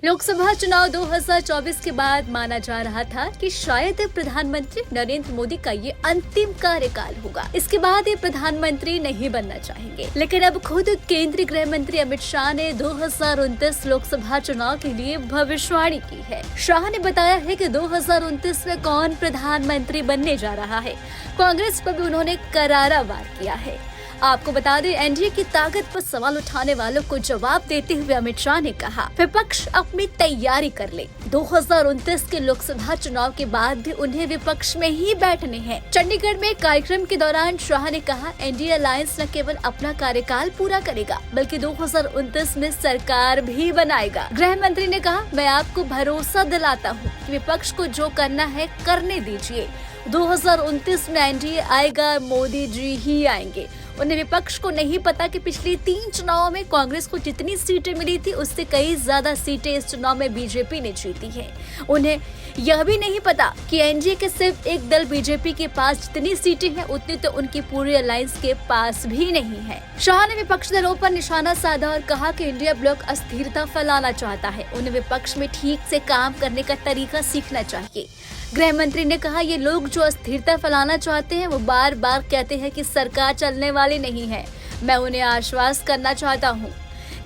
लोकसभा चुनाव 2024 के बाद माना जा रहा था कि शायद प्रधानमंत्री नरेंद्र मोदी का ये अंतिम कार्यकाल होगा। इसके बाद ये प्रधानमंत्री नहीं बनना चाहेंगे, लेकिन अब खुद केंद्रीय गृह मंत्री अमित शाह ने 2029 लोकसभा चुनाव के लिए भविष्यवाणी की है। शाह ने बताया है कि 2029 में कौन प्रधानमंत्री बनने जा रहा है। कांग्रेस पर भी उन्होंने करारा वार किया है। आपको बता दें, एनडीए की ताकत पर सवाल उठाने वालों को जवाब देते हुए अमित शाह ने कहा, विपक्ष अपनी तैयारी कर ले। 2029 के लोकसभा चुनाव के बाद भी उन्हें विपक्ष में ही बैठने हैं। चंडीगढ़ में कार्यक्रम के दौरान शाह ने कहा, एनडीए अलायंस न केवल अपना कार्यकाल पूरा करेगा, बल्कि 2029 में सरकार भी बनाएगा। गृह मंत्री ने कहा, मैं आपको भरोसा दिलाता हूँ कि विपक्ष को जो करना है करने दीजिए। 2029 में एनडीए आएगा, मोदी जी ही आएंगे। उन्हें विपक्ष को नहीं पता कि पिछले 3 चुनावों में कांग्रेस को जितनी सीटें मिली थी, उससे कई ज्यादा सीटें इस चुनाव में बीजेपी ने जीती हैं। उन्हें यह भी नहीं पता कि एनडीए के सिर्फ एक दल बीजेपी के पास जितनी सीटें हैं, उतनी तो उनकी पूरी अलायंस के पास भी नहीं है। शाह ने विपक्ष दलों पर निशाना साधा और कहा कि इंडिया ब्लॉक अस्थिरता फैलाना चाहता है। उन्हें विपक्ष में ठीक से काम करने का तरीका सीखना चाहिए। गृह मंत्री ने कहा, ये लोग जो अस्थिरता फैलाना चाहते हैं, वो बार बार कहते हैं कि सरकार चलने वाली नहीं है। मैं उन्हें आश्वस्त करना चाहता हूँ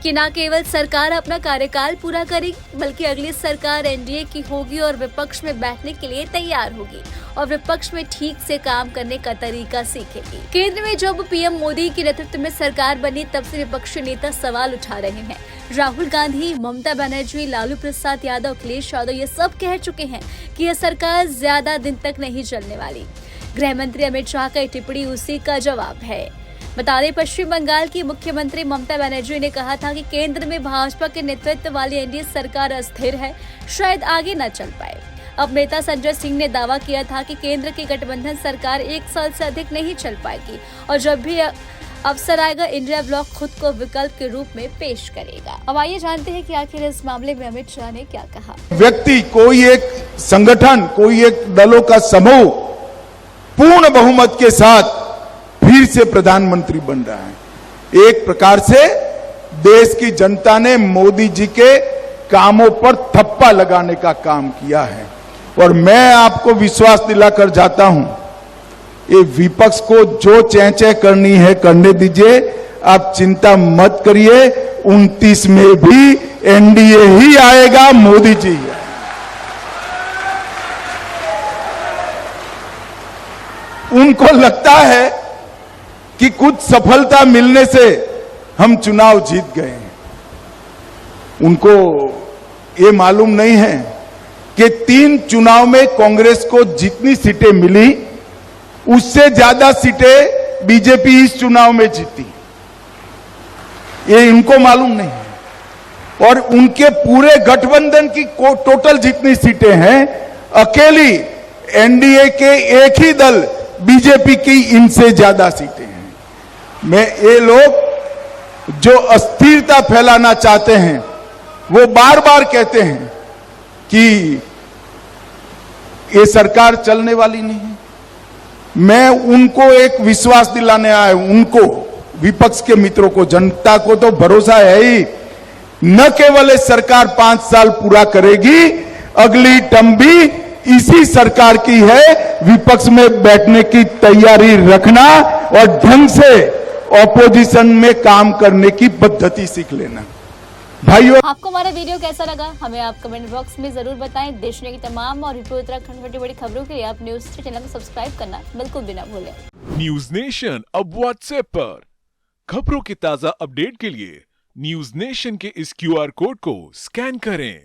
कि न केवल सरकार अपना कार्यकाल पूरा करेगी, बल्कि अगली सरकार एनडीए की होगी और विपक्ष में बैठने के लिए तैयार होगी और विपक्ष में ठीक से काम करने का तरीका सीखेगी। केंद्र में जब पीएम मोदी के नेतृत्व में सरकार बनी, तब से विपक्षी नेता सवाल उठा रहे हैं। राहुल गांधी, ममता बनर्जी, लालू प्रसाद यादव, अखिलेश यादव ये सब कह चुके हैं कि यह सरकार ज्यादा दिन तक नहीं चलने वाली। गृह मंत्री अमित शाह का टिप्पणी उसी का जवाब है। बता दें, पश्चिम बंगाल की मुख्यमंत्री ममता बनर्जी ने कहा था कि केंद्र में भाजपा के नेतृत्व वाली एनडीए सरकार अस्थिर है, शायद आगे न चल पाए। अब नेता संजय सिंह ने दावा किया था कि केंद्र की गठबंधन सरकार 1 साल से अधिक नहीं चल पाएगी और जब भी अवसर आएगा, इंडिया ब्लॉक खुद को विकल्प के रूप में पेश करेगा। अब आइए जानते हैं कि आखिर इस मामले में अमित शाह ने क्या कहा। व्यक्ति, कोई एक संगठन, कोई एक दलों का समूह पूर्ण बहुमत के साथ फिर से प्रधानमंत्री बन रहा है। एक प्रकार से देश की जनता ने मोदी जी के कामों पर थप्पा लगाने का काम किया है और मैं आपको विश्वास दिलाकर जाता हूं, ये विपक्ष को जो चें करनी है करने दीजिए। आप चिंता मत करिए, 29 में भी एनडीए ही आएगा, मोदी जी ही। उनको लगता है कि कुछ सफलता मिलने से हम चुनाव जीत गए हैं। उनको ये मालूम नहीं है कि 3 चुनाव में कांग्रेस को जितनी सीटें मिली, उससे ज्यादा सीटें बीजेपी इस चुनाव में जीती। ये इनको मालूम नहीं है। और उनके पूरे गठबंधन की टोटल जितनी सीटें हैं, अकेली एनडीए के एक ही दल बीजेपी की इनसे ज्यादा सीटें हैं। ये लोग जो अस्थिरता फैलाना चाहते हैं, वो बार बार कहते हैं कि ये सरकार चलने वाली नहीं है। मैं उनको एक विश्वास दिलाने आया हूं, उनको, विपक्ष के मित्रों को, जनता को तो भरोसा है ही। न केवल ये सरकार 5 साल पूरा करेगी, अगली टर्म भी इसी सरकार की है। विपक्ष में बैठने की तैयारी रखना और ढंग से ऑपोजिशन में काम करने की पद्धति सीख लेना। भाइयों, आपको हमारा वीडियो कैसा लगा, हमें आप कमेंट बॉक्स में जरूर बताएं। देश की तमाम और उत्तराखंड की बड़ी खबरों के लिए आप न्यूज चैनल को सब्सक्राइब करना बिल्कुल भी ना भूलें। न्यूज नेशन अब व्हाट्सएप पर खबरों की ताजा अपडेट के लिए न्यूज नेशन के इस QR कोड को स्कैन करें।